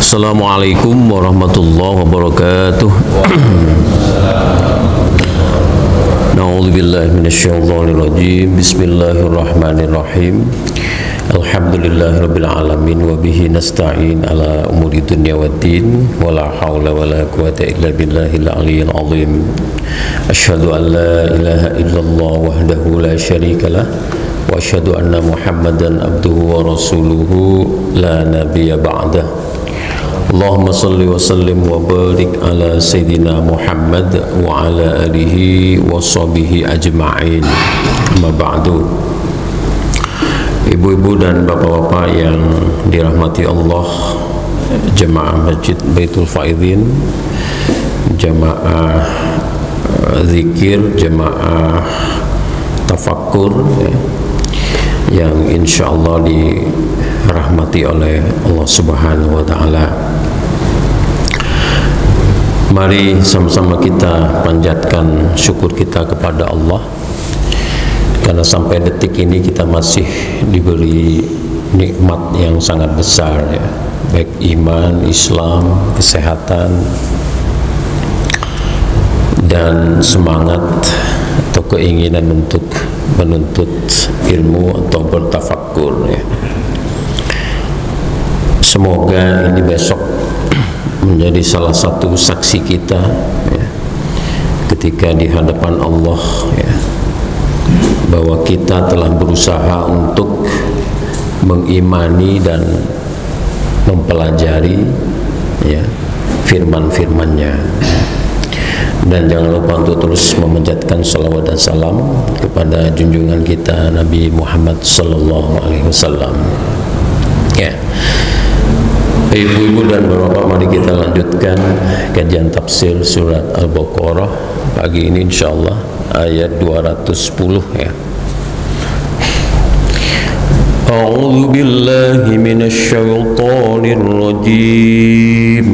Assalamualaikum warahmatullahi wabarakatuh. Na'udzubillahi minasyaitonirrajim. Bismillahirrahmanirrahim. Alhamdulillahirabbil alamin wa bihi nasta'in ala umuri dunya waddin wa la haula wa la quwwata illa billahil aliyyil azim. Asyhadu an la ilaha illallah wahdahu la syarikalah wa asyhadu anna Muhammadan abduhu wa rasuluhu la nabiyya ba'dah. Allahumma salli wa sallim wa barik ala Sayyidina Muhammad wa ala alihi wa sahbihi ajma'in. Amma ba'du. Ibu-ibu dan bapak-bapak yang dirahmati Allah, jemaah Masjid Baitul Faidin, jemaah zikir, jemaah tafakkur yang insyaallah dirahmati oleh Allah Subhanahu wa taala. Mari sama-sama kita panjatkan syukur kita kepada Allah karena sampai detik ini kita masih diberi nikmat yang sangat besar ya, baik iman, Islam, kesehatan dan semangat atau keinginan untuk menuntut ilmu atau bertafakkur ya. Semoga ini besok menjadi salah satu saksi kita ya, ketika di hadapan Allah ya, bahwa kita telah berusaha untuk mengimani dan mempelajari ya, firman-firman-Nya. Dan jangan lupa untuk terus memanjatkan salawat dan salam kepada junjungan kita Nabi Muhammad sallallahu alaihi wasallam. Ya. Ibu-ibu dan bapak, mari kita lanjutkan kajian tafsir surat Al-Baqarah pagi ini insyaallah ayat 210 ya. A'udzu billahi minasy syaithanir rajim.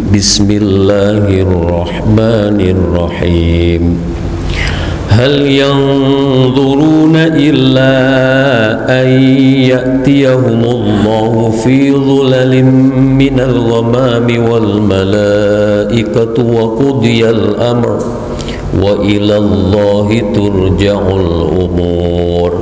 Bismillahirrahmanirrahim. Hal yanzuruna illa an ya'tiyahumullahu fi dhulalin minal ghamami wal malaikatu wa qudiyal amr wa ilallahi turja'ul umur.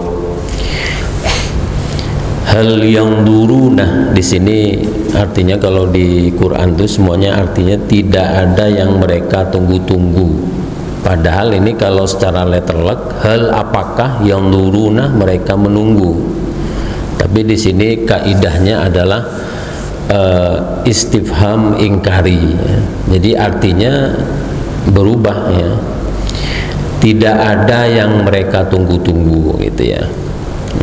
Hal yanzuruna di sini artinya, kalau di Quran itu semuanya artinya tidak ada yang mereka tunggu-tunggu. Padahal ini kalau secara letterlek, hal apakah yang nuruna, mereka menunggu. Tapi di sini kaidahnya adalah istifham ingkari ya. Jadi artinya berubah ya. Tidak ada yang mereka tunggu-tunggu gitu ya.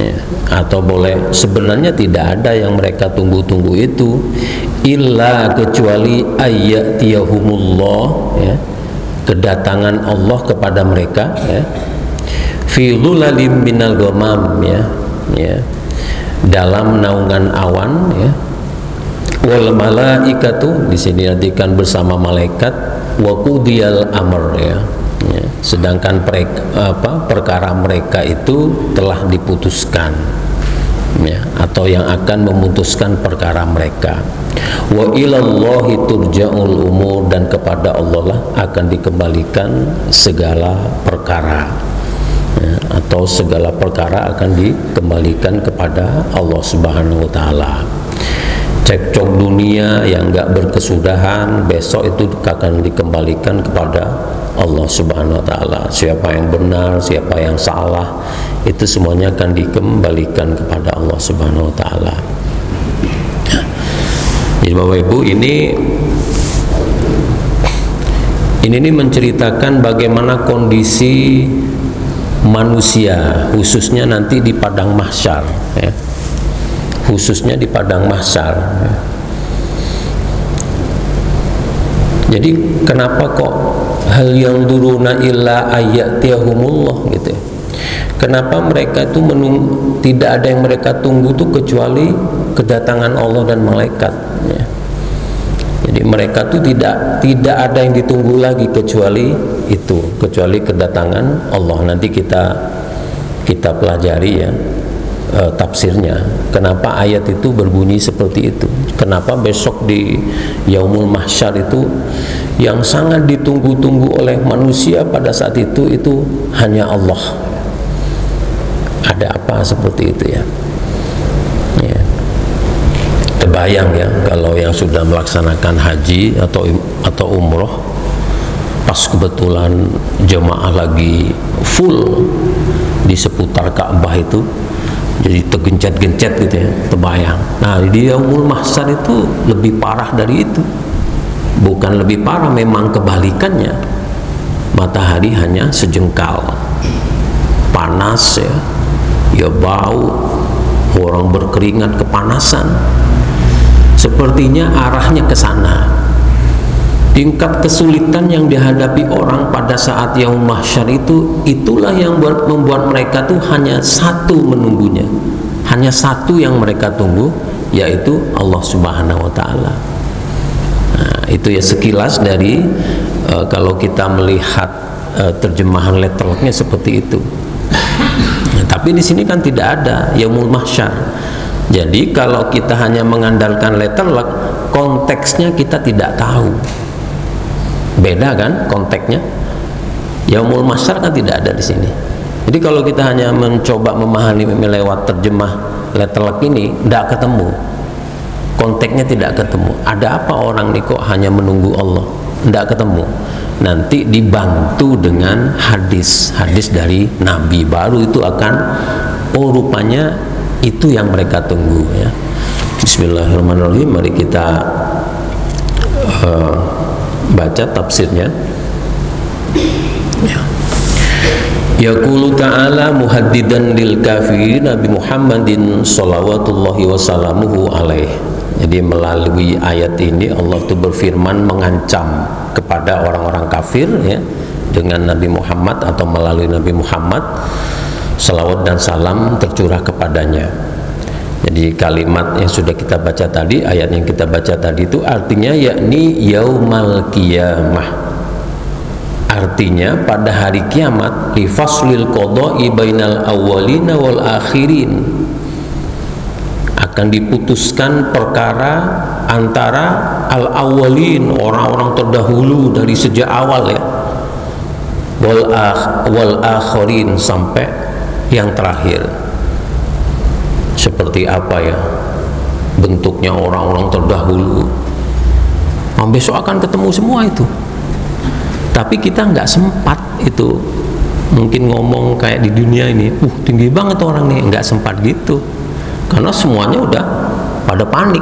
Ya. Atau boleh sebenarnya tidak ada yang mereka tunggu-tunggu itu, illa kecuali ayyatiyahumullah ya, kedatangan Allah kepada mereka ya, fi dhulalim minal ghamam ya, ya, dalam naungan awan ya, wal malaikatu di sini artikan bersama malaikat, wa qudiyal amr ya, ya, sedangkan perkara mereka itu telah diputuskan ya, atau yang akan memutuskan perkara mereka. Wa ilallahi turja'ul umur, dan kepada Allah lah akan dikembalikan segala perkara ya, atau segala perkara akan dikembalikan kepada Allah Subhanahu wa taala. Cekcok dunia yang enggak berkesudahan besok itu akan dikembalikan kepada Allah Subhanahu wa taala. Siapa yang benar, siapa yang salah, itu semuanya akan dikembalikan kepada Allah Subhanahu wa taala. Jadi Bapak Ibu, ini menceritakan bagaimana kondisi manusia khususnya nanti di padang mahsyar ya. Khususnya di padang mahsyar ya. Jadi kenapa kok hal yang duruna illa ayyatiyahumullah gitu ya. Kenapa mereka itu tidak ada yang mereka tunggu tuh kecuali kedatangan Allah dan malaikat ya. Jadi mereka tuh tidak ada yang ditunggu lagi kecuali itu, kecuali kedatangan Allah. Nanti kita pelajari ya tafsirnya. Kenapa ayat itu berbunyi seperti itu? Kenapa besok di Yaumul Mahsyar itu yang sangat ditunggu-tunggu oleh manusia pada saat itu hanya Allah? Ada apa seperti itu ya? Ya. Terbayang ya kalau yang sudah melaksanakan haji atau umroh, pas kebetulan jemaah lagi full di seputar Ka'bah itu, jadi tergencet-gencet gitu ya, terbayang. Nah di Yaumul Mahsyar itu lebih parah dari itu. Bukan lebih parah, memang kebalikannya. Matahari hanya sejengkal, panas ya bau, orang berkeringat kepanasan. Sepertinya arahnya ke sana. Tingkat kesulitan yang dihadapi orang pada saat Yaumul Mahsyar itulah yang membuat mereka tuh hanya satu menunggunya, hanya satu yang mereka tunggu, yaitu Allah Subhanahu wa Ta'ala. Nah, itu ya sekilas dari kalau kita melihat terjemahan letterlocknya seperti itu. Nah, tapi di sini kan tidak ada Yaumul Mahsyar. Jadi kalau kita hanya mengandalkan letterlock, konteksnya kita tidak tahu. Beda kan konteksnya? Yaumul Mahsyar kan tidak ada di sini. Jadi kalau kita hanya mencoba memahami lewat terjemah letterlock ini, tidak ketemu. Konteksnya tidak ketemu. Ada apa orang ini kok hanya menunggu Allah? Tidak ketemu. Nanti dibantu dengan hadis dari Nabi, baru itu akan, oh rupanya itu yang mereka tunggu ya. Bismillahirrahmanirrahim. Mari kita baca tafsirnya. Yaqulu ta'ala muhaddidan lil kafirin Nabi Muhammadin salawatullahi wasallamuhu alaih. Jadi melalui ayat ini Allah itu berfirman mengancam kepada orang-orang kafir ya, dengan Nabi Muhammad atau melalui Nabi Muhammad, salawat dan salam tercurah kepadanya. Jadi kalimat yang sudah kita baca tadi, ayat yang kita baca tadi itu artinya yakni yaumal qiyamah. Artinya pada hari kiamat, li faslil qada'i bainal awwalina wal akhirin, akan diputuskan perkara antara al-awwalin, orang-orang terdahulu dari sejak awal ya, wal akhirin, sampai yang terakhir. Seperti apa ya bentuknya orang-orang terdahulu? Besok akan ketemu semua itu. Tapi kita nggak sempat itu, mungkin ngomong kayak di dunia ini, tinggi banget orang nih, nggak sempat gitu, karena semuanya udah pada panik.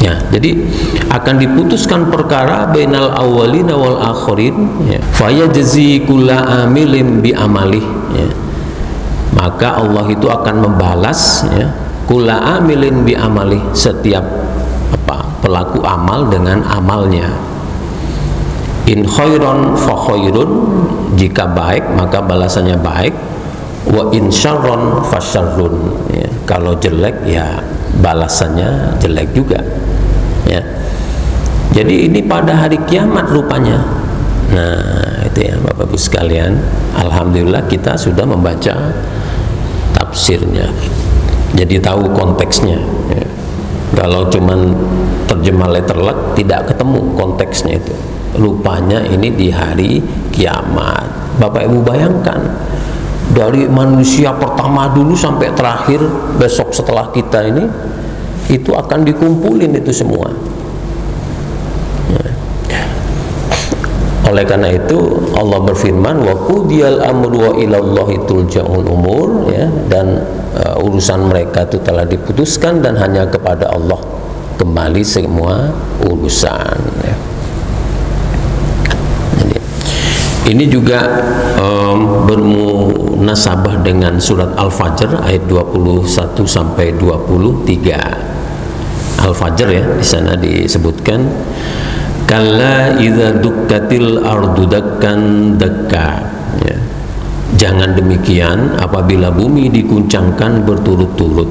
Ya, jadi akan diputuskan perkara bainal awwalina wal akhirin, ya. Fayajzi kulla amilin bi amalih, ya. Maka Allah itu akan membalas ya, kulla amilin bi amalih, setiap pelaku amal dengan amalnya. In khairon fa khairun, jika baik maka balasannya baik, wa in syarron fa syarrun, ya. Kalau jelek ya balasannya jelek juga ya. Jadi ini pada hari kiamat rupanya. Nah itu ya Bapak Ibu sekalian, alhamdulillah kita sudah membaca tafsirnya, jadi tahu konteksnya ya. Kalau cuman terjemah letterlock tidak ketemu konteksnya itu. Rupanya ini di hari kiamat. Bapak Ibu bayangkan, dari manusia pertama dulu sampai terakhir besok setelah kita ini, itu akan dikumpulin itu semua ya. Oleh karena itu Allah berfirman, wa qudiyal amru wa ilallahi tulja'ul umur, ya, dan urusan mereka itu telah diputuskan dan hanya kepada Allah kembali semua urusan ya. Jadi, ini juga bermunasabah dengan surat Al-Fajr ayat 21 sampai 23. Al-Fajr ya, di sana disebutkan kalla idza dukkatil ardu dakkan dakka, ya. Jangan demikian apabila bumi diguncangkan berturut-turut.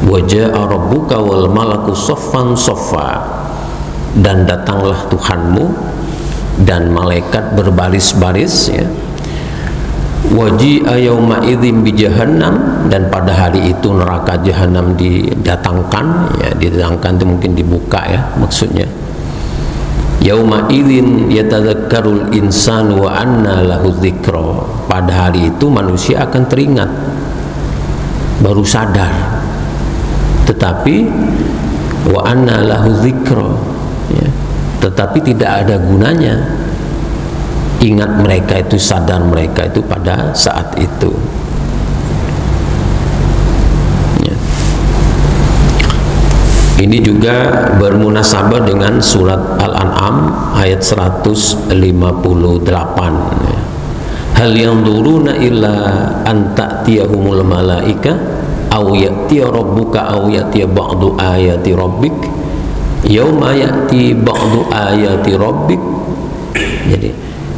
Waja'a rabbuka wal malaku saffan saffa, dan datanglah Tuhanmu dan malaikat berbaris-baris ya. waji'a yauma idzin bi jahannam, dan pada hari itu neraka jahanam didatangkan, ya didatangkan itu mungkin dibuka ya maksudnya. Yauma idzin yatadzakkarul insanu wa anna lahu dzikra, pada hari itu manusia akan teringat, baru sadar, tetapi wa anna lahu dzikra, ya, tetapi tidak ada gunanya ingat mereka itu, sadar mereka itu pada saat itu. Ya. Ini juga bermunasabah dengan surat Al-An'am ayat 158. Ya. Hal yanzuruna illa an ta'tiyahumul malaika aw ya'tiya rabbuka aw ya'tiya ba'du ayati rabbik yauma ya'ti ba'du ayati rabbik. Jadi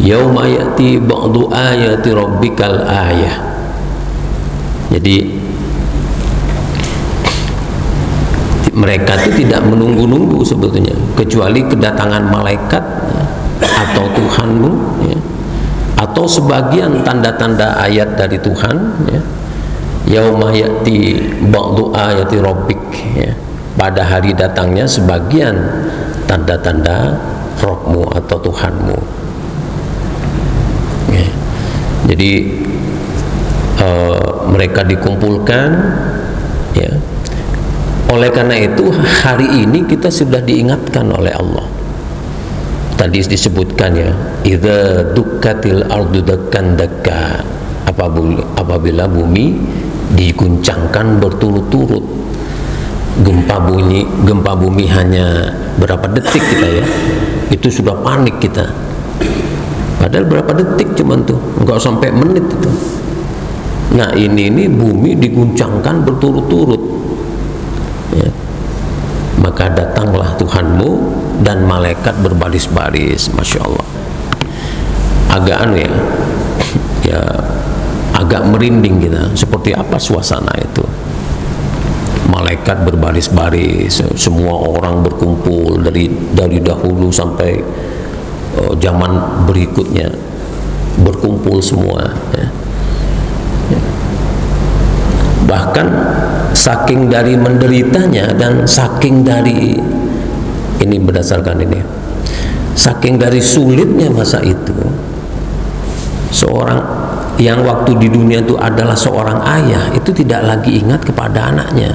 yauma ya'ti ba'du ayati rabbikal ayah. Jadi mereka itu tidak menunggu-nunggu sebetulnya, kecuali kedatangan malaikat atau Tuhanmu, ya, atau sebagian tanda-tanda ayat dari Tuhan, ya. Yauma ya'ti ba'du ayati rabbik, ya, pada hari datangnya sebagian tanda-tanda Rabbmu atau Tuhanmu. Ya. Jadi mereka dikumpulkan, ya. Oleh karena itu hari ini kita sudah diingatkan oleh Allah. Tadi disebutkan ya, idza dukkatil ardu dakkan dakka, apabila bumi diguncangkan berturut-turut. Gempa bumi hanya berapa detik kita ya, itu sudah panik kita. Padahal berapa detik cuman tuh, enggak sampai menit itu. Nah ini bumi diguncangkan berturut-turut, ya. Maka datanglah Tuhanmu dan malaikat berbaris-baris, masya Allah. Agak ya, ya agak merinding kita. Seperti apa suasana itu? Malaikat berbaris-baris, semua orang berkumpul dari dahulu sampai zaman berikutnya berkumpul semua, ya. Bahkan saking dari menderitanya dan saking dari ini berdasarkan ini, saking dari sulitnya masa itu, seorang yang waktu di dunia itu adalah seorang ayah itu tidak lagi ingat kepada anaknya,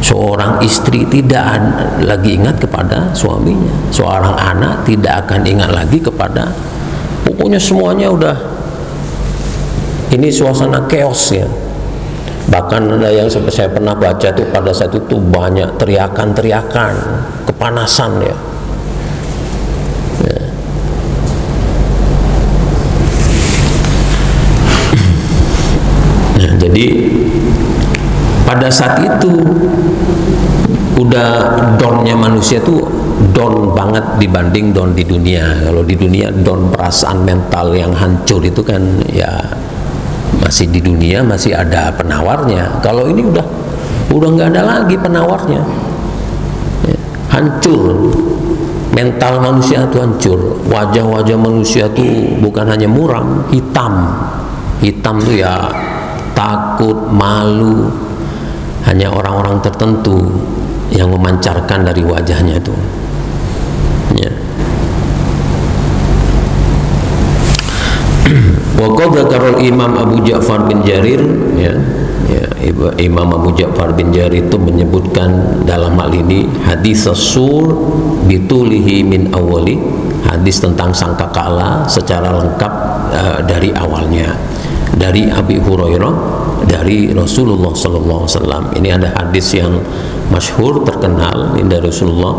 seorang istri tidak lagi ingat kepada suaminya, seorang anak tidak akan ingat lagi kepada, pokoknya semuanya udah ini suasana chaos ya. Bahkan ada yang saya pernah baca tuh pada saat itu banyak teriakan-teriakan, kepanasan ya. Nah, jadi pada saat itu udah downnya manusia tuh down banget dibanding down di dunia. Kalau di dunia down perasaan mental yang hancur itu kan ya masih di dunia masih ada penawarnya. Kalau ini udah nggak ada lagi penawarnya, ya, hancur mental manusia itu hancur. Wajah-wajah manusia itu bukan hanya muram, hitam tuh ya takut, malu. Hanya orang-orang tertentu yang memancarkan dari wajahnya itu, ya. Waqad dzakara Imam Abu Ja'far bin Jarir, ya, Imam Abu Ja'far bin Jarir itu menyebutkan dalam hal ini hadis as-sur bitulihi min awali, hadis tentang sangkakala secara lengkap dari awalnya, dari Abi Hurairah, dari Rasulullah sallallahu alaihi wasallam. Ini ada hadis yang masyhur terkenal dari Rasulullah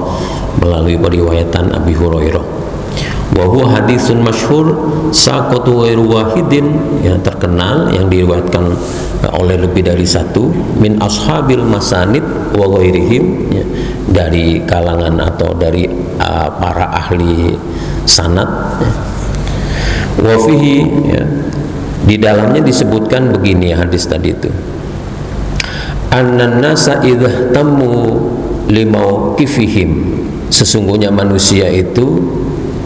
melalui periwayatan Abi Hurairah. Wa huwa hadisun masyhur saqatu ghairu wahidin, yang terkenal yang diriwayatkan oleh lebih dari satu, min ashabil masanid wa ghairihim, ya, dari kalangan atau dari para ahli sanad, ya. Wa fihi, ya, di dalamnya disebutkan begini hadis tadi itu, annan nasa idza tammu limauqifihim, sesungguhnya manusia itu,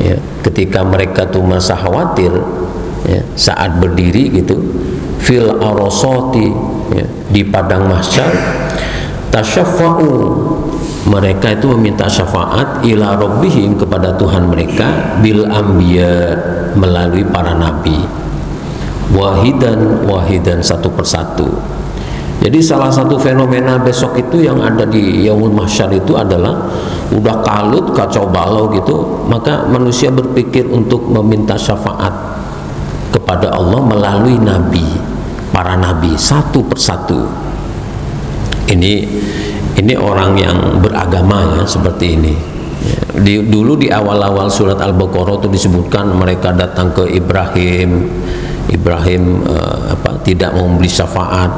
ya, ketika mereka tuh masa khawatir ya, saat berdiri gitu fil arosati, ya, di padang mahsyar, tasyaffa'u, mereka itu meminta syafaat ila rabbihim, kepada Tuhan mereka, bil anbiya, melalui para nabi, wahidan satu persatu. Jadi salah satu fenomena besok itu yang ada di yaumul mahsyar itu adalah udah kalut, kacau balau gitu, maka manusia berpikir untuk meminta syafaat kepada Allah melalui nabi, para nabi satu persatu. Ini orang yang beragama ya, seperti ini. Dulu di awal-awal surat Al-Baqarah itu disebutkan mereka datang ke Ibrahim tidak mau memberi syafaat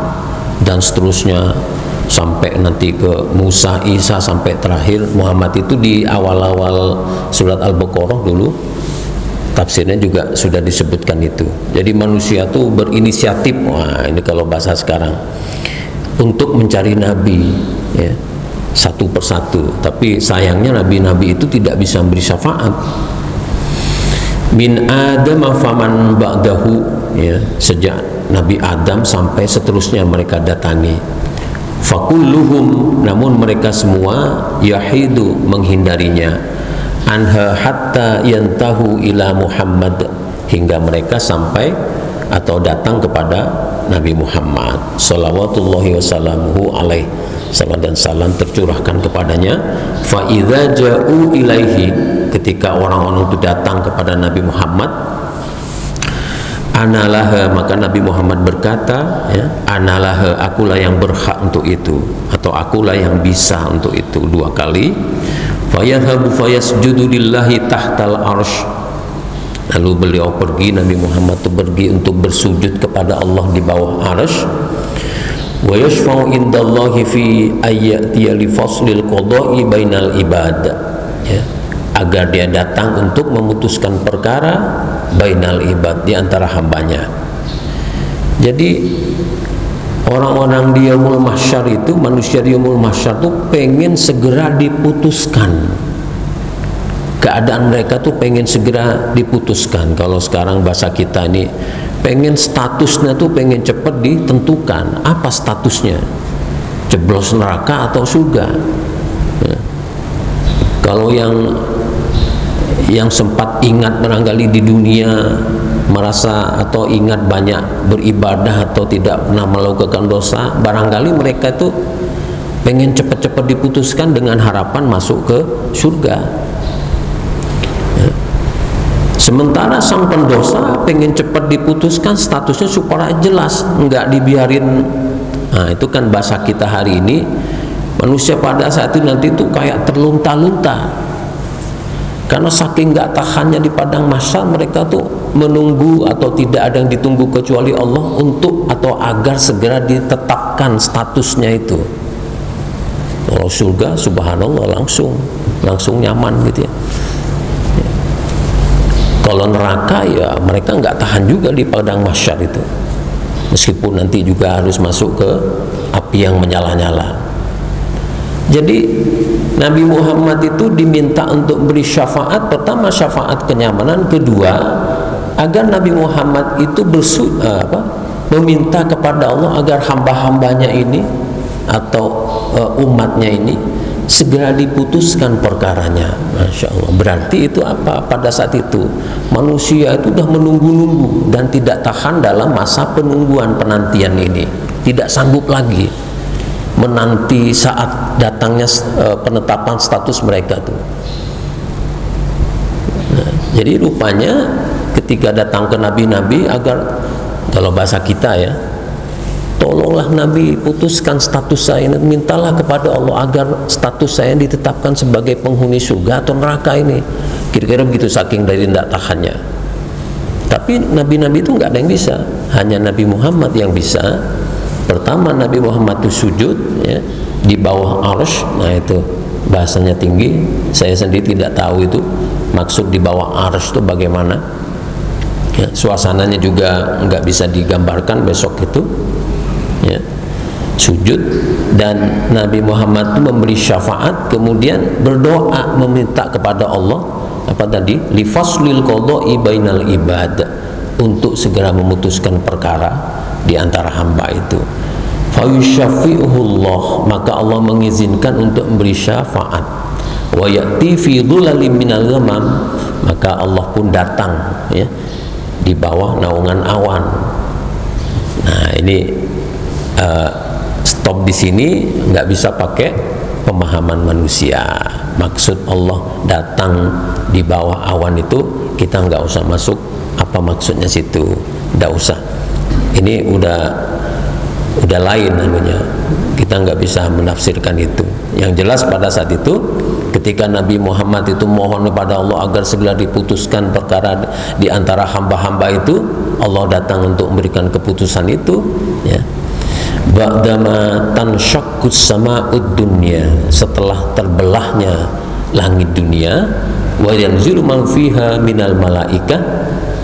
dan seterusnya, sampai nanti ke Musa, Isa, sampai terakhir Muhammad. Itu di awal-awal surat Al-Baqarah dulu tafsirnya juga sudah disebutkan itu. Jadi manusia tuh berinisiatif, wah ini kalau bahasa sekarang, untuk mencari nabi ya, satu persatu. Tapi sayangnya nabi-nabi itu tidak bisa memberi syafaat. Min Adam faman ba'dahu, ya, sejak Nabi Adam sampai seterusnya mereka datangi. Fakulluhum, namun mereka semua yahidu, menghindarinya, anha hatta yantahu ila Muhammad, hingga mereka sampai atau datang kepada Nabi Muhammad salawatullahi wasallamuhu alaih, salam dan salam tercurahkan kepadanya. Fa idza ja'u ilaihi, ketika orang-orang itu datang kepada Nabi Muhammad, analah, maka Nabi Muhammad berkata, ya, analah, akulah yang berhak untuk itu, atau akulah yang bisa untuk itu, dua kali. Fayadhabu fayasjudu lillahi tahtal arsh, lalu beliau pergi, Nabi Muhammad itu pergi untuk bersujud kepada Allah di bawah arsh. Wa yashfa'u indallahi fi ayyatiya li faslil qada'i bainal ibad, ya, agar dia datang untuk memutuskan perkara bainal ibad, di antara hambanya. Jadi orang-orang di yaumul mahsyar itu, manusia di yaumul mahsyar itu pengen segera diputuskan. Keadaan mereka tuh pengen segera diputuskan. Kalau sekarang bahasa kita ini, pengen statusnya tuh pengen cepat ditentukan. Apa statusnya? Jeblos neraka atau surga? Ya. Kalau yang sempat ingat barangkali di dunia, merasa atau ingat banyak beribadah atau tidak pernah melakukan dosa, barangkali mereka itu pengen cepat-cepat diputuskan dengan harapan masuk ke surga. Ya. Sementara sang pendosa pengen cepat diputuskan statusnya supaya jelas, nggak dibiarin. Nah, itu kan bahasa kita hari ini, manusia pada saat itu nanti itu kayak terlunta-lunta. Karena saking nggak tahannya di padang mahsyar, mereka tuh menunggu, atau tidak ada yang ditunggu kecuali Allah, untuk atau agar segera ditetapkan statusnya itu. Kalau surga, subhanallah, langsung nyaman gitu ya. Kalau neraka ya mereka nggak tahan juga di padang mahsyar itu, meskipun nanti juga harus masuk ke api yang menyala-nyala. Jadi Nabi Muhammad itu diminta untuk beri syafaat. Pertama, syafaat kenyamanan. Kedua, agar Nabi Muhammad itu meminta kepada Allah agar hamba-hambanya ini atau umatnya ini segera diputuskan perkaranya. Masya Allah. Berarti itu apa? Pada saat itu manusia itu sudah menunggu-nunggu dan tidak tahan dalam masa penungguan, penantian ini. Tidak sanggup lagi menanti saat datangnya penetapan status mereka tuh. Nah, jadi rupanya ketika datang ke nabi-nabi, agar, kalau bahasa kita ya, tolonglah Nabi putuskan status saya ini, mintalah kepada Allah agar status saya ditetapkan sebagai penghuni surga atau neraka ini. Kira-kira begitu, saking dari tidak tahannya. Tapi nabi-nabi itu nggak ada yang bisa, hanya Nabi Muhammad yang bisa. Pertama, Nabi Muhammad itu sujud ya, di bawah arsy. Nah itu bahasanya tinggi, saya sendiri tidak tahu itu maksud di bawah arsy itu bagaimana ya, suasananya juga nggak bisa digambarkan besok itu ya. Sujud, dan Nabi Muhammad itu memberi syafaat, kemudian berdoa meminta kepada Allah apa tadi, li faslil qada'i bainal ibad, untuk segera memutuskan perkara di antara hamba itu. Fayusyafi'uhullah, maka Allah mengizinkan untuk memberi syafaat. Wa ya'ti fi dhulalim minal ghamam, maka Allah pun datang ya di bawah naungan awan. Nah, ini stop di sini, nggak bisa pakai pemahaman manusia. Maksud Allah datang di bawah awan itu, kita nggak usah masuk apa maksudnya situ, nggak usah. Ini udah lain namanya, kita nggak bisa menafsirkan itu. Yang jelas pada saat itu ketika Nabi Muhammad itu mohon kepada Allah agar segera diputuskan perkara di antara hamba-hamba itu, Allah datang untuk memberikan keputusan itu ya. Ba'dama tanshaqqus sama'ud dunya, setelah terbelahnya langit dunia, wa yanzilu man fiha minal malaikah,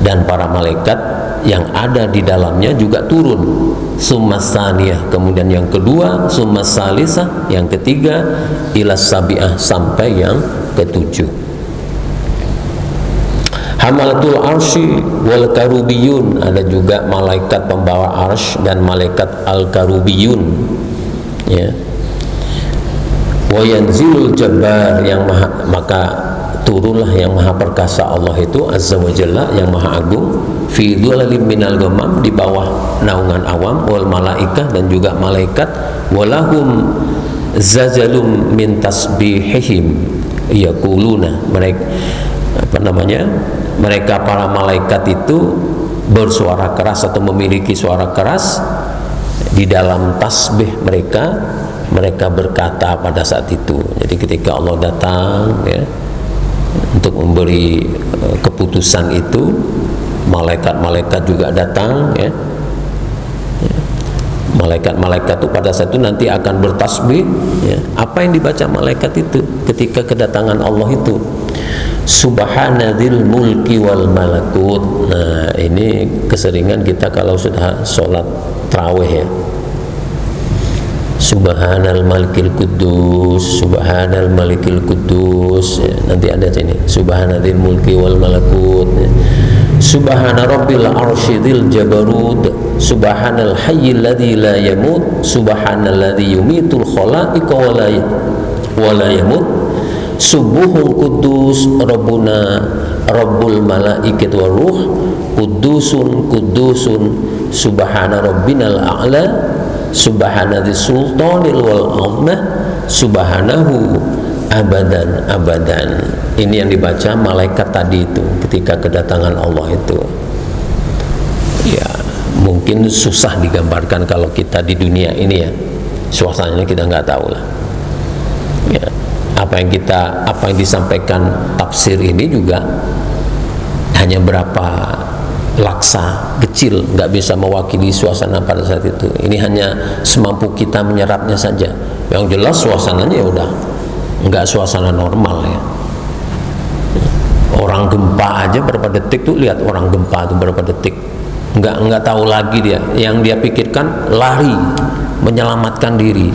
dan para malaikat yang ada di dalamnya juga turun. Summa tsaniyah, kemudian yang kedua, summa tsalisah, yang ketiga, ila sabi'ah, sampai yang ketujuh. Hamalatul arsy wal karubiyun, ada juga malaikat pembawa arsy dan malaikat al karubiyun ya. Wa yanzilul jabbar, yang maha, maka turunlah yang maha perkasa Allah itu azza wa jalla, yang maha agung, fi dhulalim minal ghamam, di bawah naungan awam, wal malaikah, dan juga malaikat, walahum zajalum min tasbihihim yaquluna, mereka mereka para malaikat itu bersuara keras atau memiliki suara keras di dalam tasbih mereka. Mereka berkata pada saat itu, jadi ketika Allah datang ya untuk memberi keputusan itu, malaikat-malaikat juga datang ya. Malaikat-malaikat itu pada saat itu nanti akan bertasbih ya. Apa yang dibaca malaikat itu ketika kedatangan Allah itu? Subhanadzil mulki wal malakut. Nah, ini keseringan kita kalau sudah sholat tarawih ya. Subhanal malikil kudus, subhanal malikil kudus ya. Nanti ada sini subhanadzil mulki wal malakut ya. Subhana rabbil arsyidil jabarut, subhanal hayyil ladzi la yamut, subhanalladzi yumitul khalaiqa wa la yamut, subuhun kudus rabbuna rabbul malaikat wa ruh, kudusun kudusun subhana rabbinal a'la, subhanadzi sultanil wal azmah, subhanahu abadan abadan. Ini yang dibaca malaikat tadi itu ketika kedatangan Allah itu ya. Mungkin susah digambarkan kalau kita di dunia ini ya, suasananya kita nggak tahu lah ya. Apa yang disampaikan tafsir ini juga hanya berapa laksa kecil, nggak bisa mewakili suasana pada saat itu. Ini hanya semampu kita menyerapnya saja. Yang jelas suasananya ya udah nggak suasana normal ya. Orang gempa aja berapa detik tuh, lihat orang gempa tuh berapa detik, nggak tahu lagi dia. Yang dia pikirkan lari, menyelamatkan diri,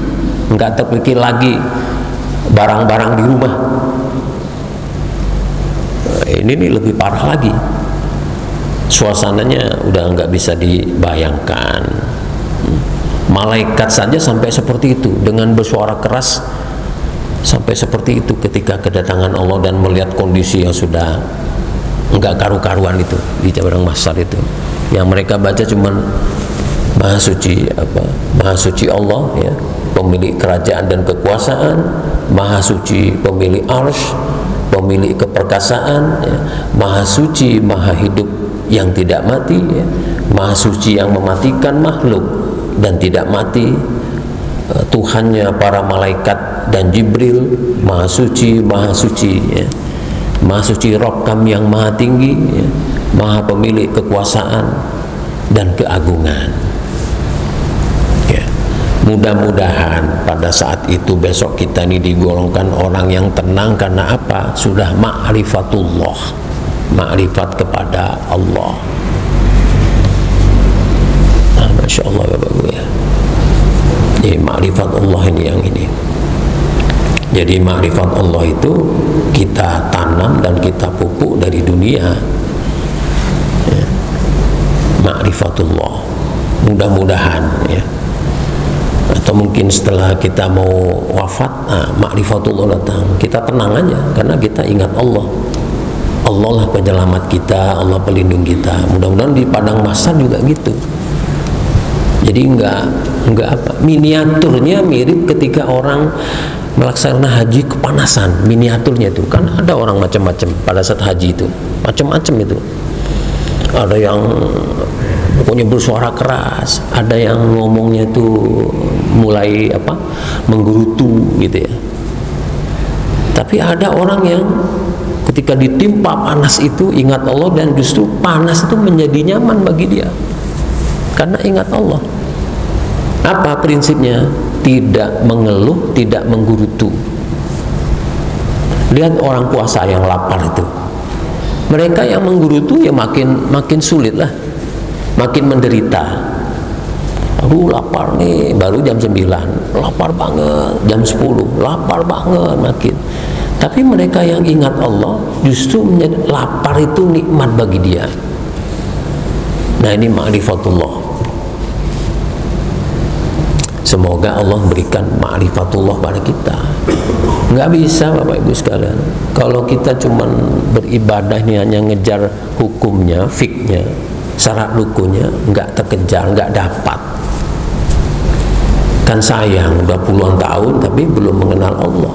nggak terpikir lagi barang-barang di rumah. Ini nih lebih parah lagi. Suasananya udah nggak bisa dibayangkan. Malaikat saja sampai seperti itu dengan bersuara keras, sampai seperti itu ketika kedatangan Allah dan melihat kondisi yang sudah nggak karu-karuan itu di padang mahsyar itu. Yang mereka baca cuman Maha Suci Maha Suci Allah ya, pemilik kerajaan dan kekuasaan, Maha Suci pemilik arsy, pemilik keperkasaan ya, Maha Suci Maha Hidup yang tidak mati ya, Maha Suci yang mematikan makhluk dan tidak mati, Tuhannya para malaikat dan Jibril, Maha Suci ya. Maha Suci Rabb kami yang maha tinggi ya, Maha pemilik kekuasaan dan keagungan ya. Mudah-mudahan pada saat itu besok kita ini digolongkan orang yang tenang. Karena apa? Sudah ma'rifatullah, ma'rifat kepada Allah. Nah, Masya Allah Bapak Ibu ya. Jadi ma'rifat Allah ini yang ini. Jadi ma'rifat Allah itu kita tanam dan kita pupuk dari dunia ya. ma'rifatullah. Mudah-mudahan ya. Atau mungkin setelah kita mau wafat, ma'rifatullah datang, kita tenang aja karena kita ingat Allah. Allah lah penyelamat kita, Allah pelindung kita. Mudah-mudahan di padang mahsyar juga gitu. Jadi enggak apa, miniaturnya mirip ketika orang melaksanakan haji kepanasan. Miniaturnya itu kan ada orang macam-macam pada saat haji itu, macam-macam itu. Ada yang pokoknya bersuara keras, ada yang ngomongnya itu mulai apa, menggerutu gitu ya. Tapi ada orang yang ketika ditimpa panas itu ingat Allah, dan justru panas itu menjadi nyaman bagi dia karena ingat Allah. Apa prinsipnya? Tidak mengeluh, tidak menggerutu. Lihat orang puasa yang lapar itu, mereka yang menggerutu ya makin sulit lah, makin menderita. Aduh lapar nih, baru jam 9, lapar banget, jam 10, lapar banget makin. Tapi mereka yang ingat Allah justru menjadi lapar itu nikmat bagi dia. Nah ini ma'rifatullah. Semoga Allah berikan ma'rifatullah pada kita. Nggak bisa Bapak Ibu sekalian, kalau kita cuman beribadah ini hanya ngejar hukumnya, fiknya, syarat rukunnya, nggak terkejar, nggak dapat. Kan sayang, udah puluhan tahun tapi belum mengenal Allah.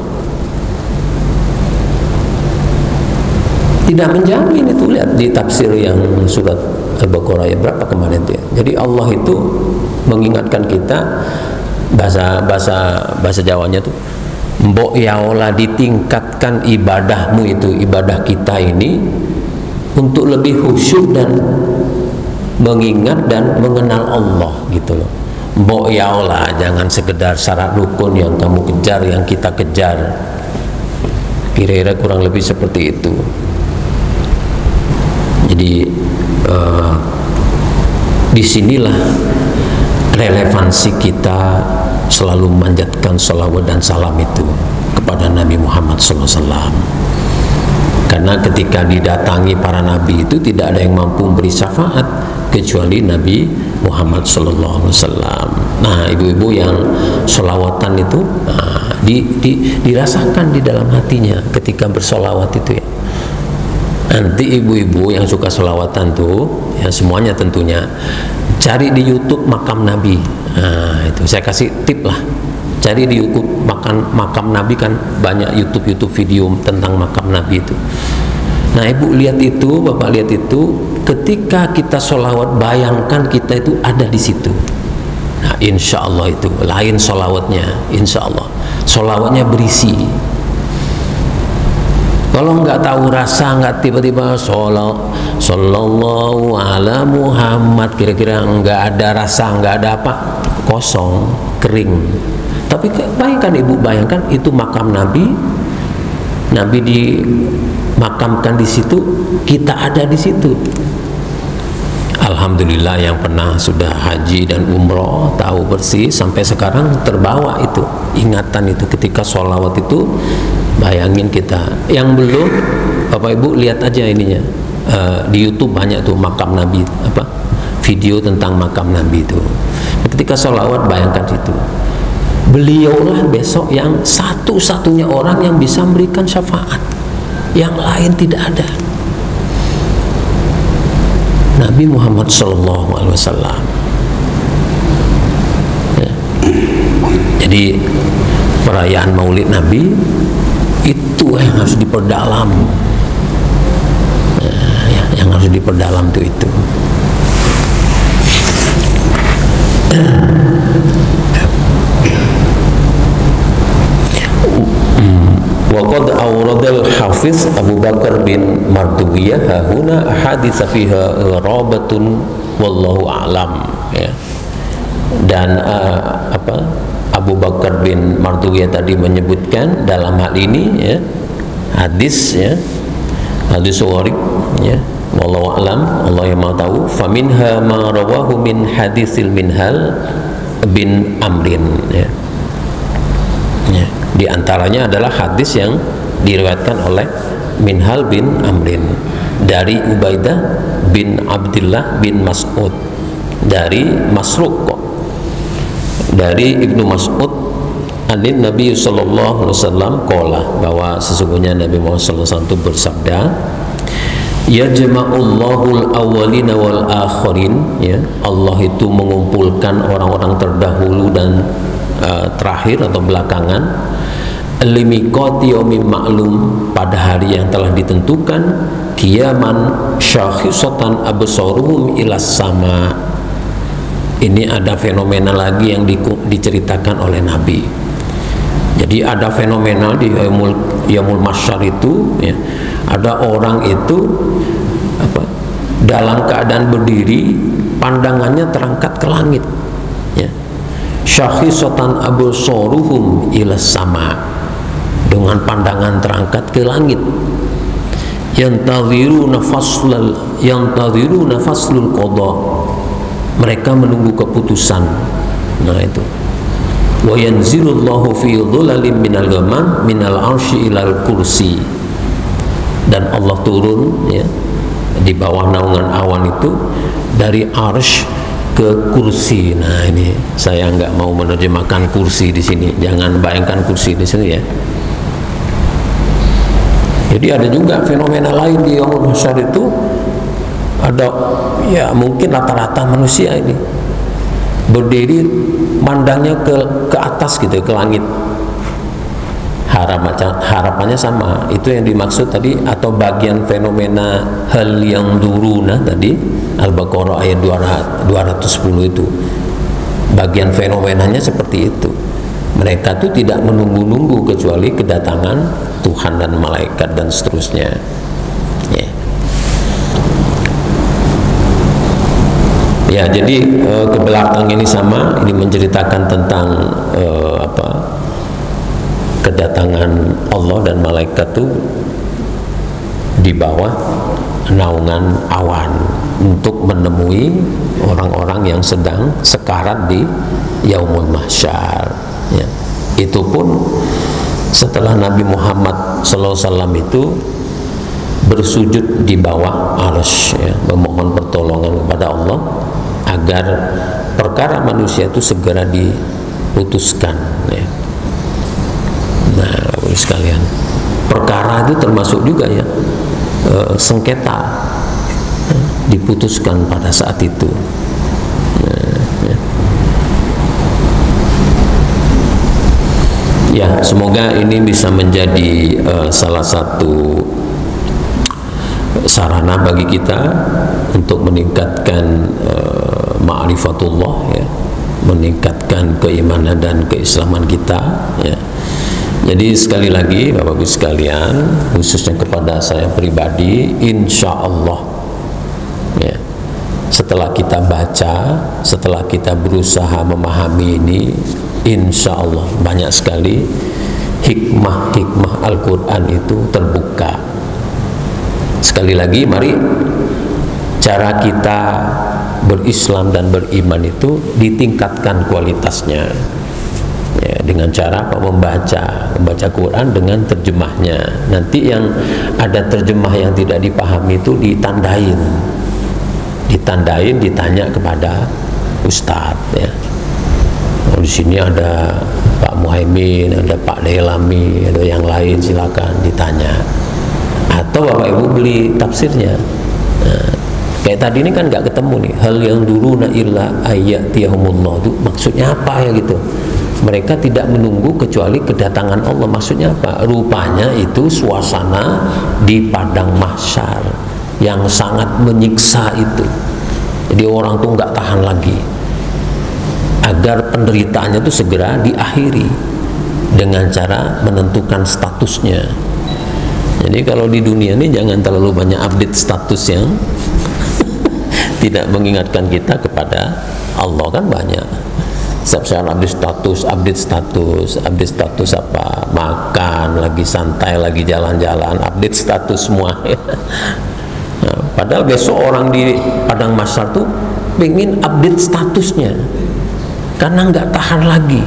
Tidak menjamin itu. Lihat di tafsir yang surat Al-Baqarah yang berapa kemarin itu ya. Jadi Allah itu mengingatkan kita, bahasa Jawanya tuh, mbok yaola, ditingkatkan ibadahmu itu, ibadah kita ini untuk lebih khusyuk dan mengingat dan mengenal Allah gitu loh. Mbok yaola, jangan sekedar syarat rukun yang kamu kejar, yang kita kejar. Kira-kira kurang lebih seperti itu. Jadi disinilah relevansi kita selalu memanjatkan salawat dan salam itu kepada Nabi Muhammad SAW. Karena ketika didatangi para nabi itu tidak ada yang mampu memberi syafaat kecuali Nabi Muhammad SAW. Nah ibu-ibu yang sholawatan itu dirasakan di dalam hatinya ketika bersolawat itu ya. Nanti ibu-ibu yang suka sholawatan tuh ya, semuanya tentunya cari di YouTube makam Nabi. Nah itu saya kasih tip lah, cari di YouTube makam Nabi, kan banyak YouTube video tentang makam Nabi itu. Nah ibu lihat itu, bapak lihat itu, ketika kita sholawat bayangkan kita itu ada di situ. Nah insya Allah itu lain sholawatnya, insya Allah sholawatnya berisi. Kalau nggak tahu rasa, nggak tiba-tiba sallallahu ala Muhammad, kira-kira nggak ada rasa, nggak ada apa, kosong, kering. Tapi bayangkan ibu, bayangkan itu makam Nabi, Nabi dimakamkan di situ, kita ada di situ. Alhamdulillah yang pernah sudah haji dan umroh tahu persis, sampai sekarang terbawa itu ingatan itu ketika sholawat itu. Bayangin kita. Yang belum, Bapak Ibu lihat aja ininya, di YouTube banyak tuh makam Nabi, apa video tentang makam Nabi itu. Ketika sholawat bayangkan situ, beliaulah besok yang satu-satunya orang yang bisa memberikan syafaat, yang lain tidak ada. Nabi Muhammad SAW. Ya. Jadi perayaan Maulid Nabi itu yang harus diperdalam, yang harus diperdalam itu. Waqad awradal Hafiz Abu Bakar bin Mardawiyah hahuna ahadits fiha rabatun wallahu a'lam ya. Dan Abu Bakar bin Mardawiyah tadi menyebutkan dalam hal ini ya, hadis ya, hadis gharib ya, wallahu a'lam, Allah yang Maha tahu. Faminha ma rawahu min hadisil Minhal bin Amrin ya. Ya, di antaranya adalah hadis yang diriwayatkan oleh Minhal bin Amrin. dari Ubaidah bin Abdullah bin Mas'ud, dari Masruq kok, dari Ibnu Mas'ud anin Nabi sallallahu alaihi wasallam qala, bahwa sesungguhnya Nabi Muhammad sallallahu alaihi wasallam itu bersabda, yajma'ullahul awwalina wal akhirin, ya, Allah itu mengumpulkan orang-orang terdahulu dan terakhir atau belakangan, limiqati yaumin ma'lum, pada hari yang telah ditentukan, qiyaman syakhisatan absaruhum ilas sama. Ini ada fenomena lagi yang diceritakan oleh Nabi. Jadi ada fenomena di yaumul mahsyar itu, ya, ada orang itu dalam keadaan berdiri, pandangannya terangkat ke langit, ya. Syakhisatan absaruhum ilas sama, dengan pandangan terangkat ke langit. Yantadhiruna faslul qada, mereka menunggu keputusan. Nah itu. Wa yanzilullahu fi dhulalin minal ghamam minal arsy ilal kursi, dan Allah turun, ya, di bawah naungan awan itu dari arsy ke kursi. Nah ini saya nggak mau menerjemahkan kursi di sini, jangan bayangkan kursi di sini, ya. Jadi ada juga fenomena lain di yaumul mahsyar itu, ada, ya, mungkin rata-rata manusia ini berdiri mandangnya ke atas gitu, ke langit. Harapannya sama, itu yang dimaksud tadi, atau bagian fenomena hal yang duruna tadi, Al-Baqarah ayat 210 itu, bagian fenomenanya seperti itu. Mereka tuh tidak menunggu-nunggu kecuali kedatangan Tuhan dan malaikat dan seterusnya, ya. Ya, jadi ke belakang ini sama, ini menceritakan tentang kedatangan Allah dan malaikat itu di bawah naungan awan untuk menemui orang-orang yang sedang sekarat di yaumul mahsyar, ya. Itu pun setelah Nabi Muhammad SAW itu bersujud di bawah arsy, ya, memohon pertolongan kepada Allah agar perkara manusia itu segera diputuskan, ya. Nah, sekalian, perkara itu termasuk juga, ya, sengketa, diputuskan pada saat itu. Ya, semoga ini bisa menjadi salah satu sarana bagi kita untuk meningkatkan ma'rifatullah, ya, meningkatkan keimanan dan keislaman kita, ya. Jadi sekali lagi Bapak Ibu sekalian, khususnya kepada saya pribadi, insya Allah, ya, setelah kita baca, setelah kita berusaha memahami ini, insya Allah banyak sekali hikmah-hikmah Al-Quran itu terbuka. Sekali lagi, mari cara kita berislam dan beriman itu ditingkatkan kualitasnya, ya, dengan cara membaca Quran dengan terjemahnya. Nanti yang ada terjemah yang tidak dipahami itu ditandain, ditanya kepada ustadz, ya. Di sini ada Pak Muhaimin, ada Pak Dailami, ada yang lain, silakan ditanya. Atau Bapak Ibu beli tafsirnya. Nah, kayak tadi ini kan nggak ketemu nih, hal yang dulu na illa ayatiyahumullah, itu maksudnya apa, ya, gitu. Mereka tidak menunggu kecuali kedatangan Allah. Maksudnya apa? Rupanya itu suasana di padang mahsyar yang sangat menyiksa itu. Jadi orang tuh nggak tahan lagi, agar penderitaannya itu segera diakhiri dengan cara menentukan statusnya. Jadi kalau di dunia ini jangan terlalu banyak update status yang tidak mengingatkan kita kepada Allah, kan banyak. Setiap update status apa, makan, lagi santai, lagi jalan-jalan, update status semua. Nah, padahal besok orang di padang mahsyar tuh pengen update statusnya, karena nggak tahan lagi,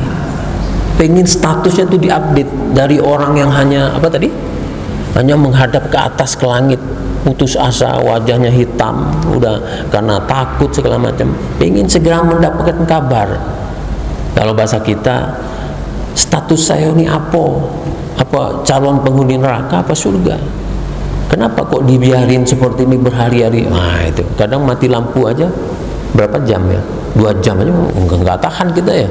pengen statusnya tuh diupdate dari orang yang hanya apa tadi, hanya menghadap ke atas ke langit, putus asa, wajahnya hitam, udah karena takut segala macam, pengen segera mendapatkan kabar. Kalau bahasa kita, status saya ini apa calon penghuni neraka apa surga? Kenapa kok dibiarin seperti ini berhari-hari? Nah itu, kadang mati lampu aja berapa jam ya? 2 jam aja nggak tahan kita ya.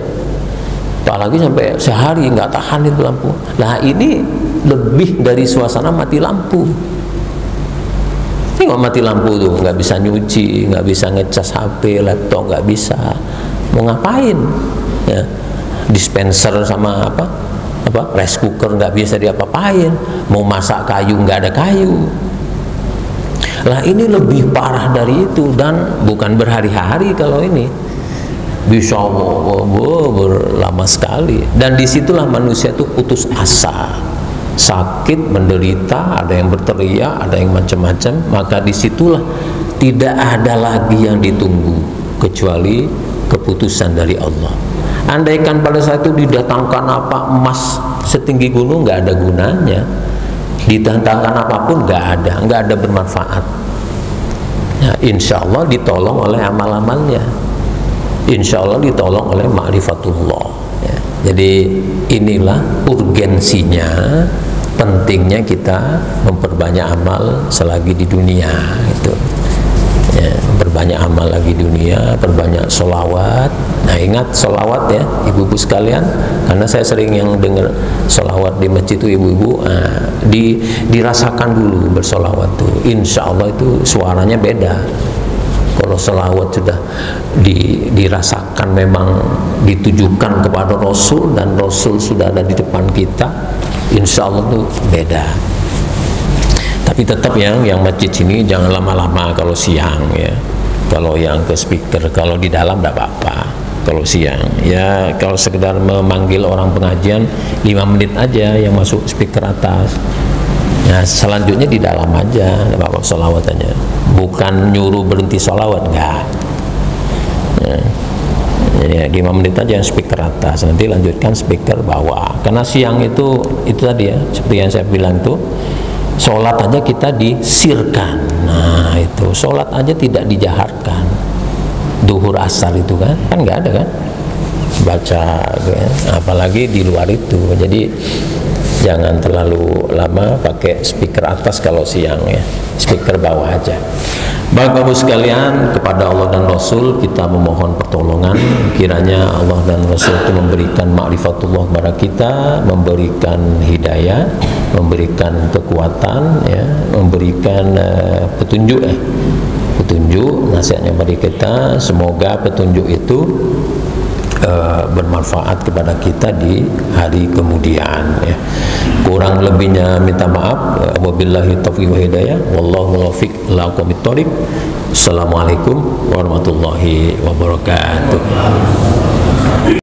Apalagi sampai sehari nggak tahan itu lampu. Nah ini lebih dari suasana mati lampu. Tengok mati lampu tuh, nggak bisa nyuci, nggak bisa ngecas HP, laptop nggak bisa. Mau ngapain? Ya, dispenser sama apa rice cooker nggak bisa diapa-apain. Mau masak kayu nggak ada kayu. Lah ini lebih parah dari itu, dan bukan berhari-hari kalau ini. Bisa berlama sekali, dan disitulah manusia itu putus asa, sakit, menderita, ada yang berteriak, ada yang macam-macam. Maka disitulah tidak ada lagi yang ditunggu kecuali keputusan dari Allah. Andaikan pada saat itu didatangkan emas setinggi gunung, nggak ada gunanya. Didatangkan apapun nggak ada bermanfaat. Ya, insya Allah ditolong oleh amal-amalnya. Insya Allah ditolong oleh ma'rifatullah ya. Jadi inilah urgensinya, pentingnya kita memperbanyak amal selagi di dunia itu ya, berbanyak amal lagi di dunia, perbanyak sholawat. Nah ingat sholawat ya ibu-ibu sekalian, karena saya sering yang dengar sholawat di masjid itu ibu-ibu, dirasakan dulu bersholawat tuh, insya Allah itu suaranya beda. Kalau sholawat sudah dirasakan memang ditujukan kepada Rasul, dan Rasul sudah ada di depan kita, insya Allah itu beda. Tapi tetap yang masjid sini jangan lama-lama kalau siang ya. Kalau yang ke speaker, kalau di dalam tidak apa-apa. Kalau siang ya, kalau sekedar memanggil orang pengajian 5 menit aja yang masuk speaker atas. Nah selanjutnya di dalam aja, tidak apa-apa sholawatannya. Bukan nyuruh berhenti sholawat, enggak ya. Jadi 5 menit aja yang speaker atas, nanti lanjutkan speaker bawah. Karena siang itu tadi ya, seperti yang saya bilang tuh, sholat aja kita disirkan. Nah itu, sholat aja tidak dijaharkan. Duhur asar itu kan nggak ada kan, baca ya. Apalagi di luar itu. Jadi jangan terlalu lama pakai speaker atas kalau siang ya, speaker bawah aja. Bapak Ibu sekalian, kepada Allah dan Rasul kita memohon pertolongan, kiranya Allah dan Rasul itu memberikan ma'rifatullah kepada kita, memberikan hidayah, memberikan kekuatan ya, memberikan petunjuk nasihatnya bagi kita. Semoga petunjuk itu bermanfaat kepada kita di hari kemudian ya. Kurang lebihnya minta maaf. Wabillahi taufiq wa hidayah, wallahu muwaffiq ila aqwamit thoriq. Assalamualaikum warahmatullahi wabarakatuh.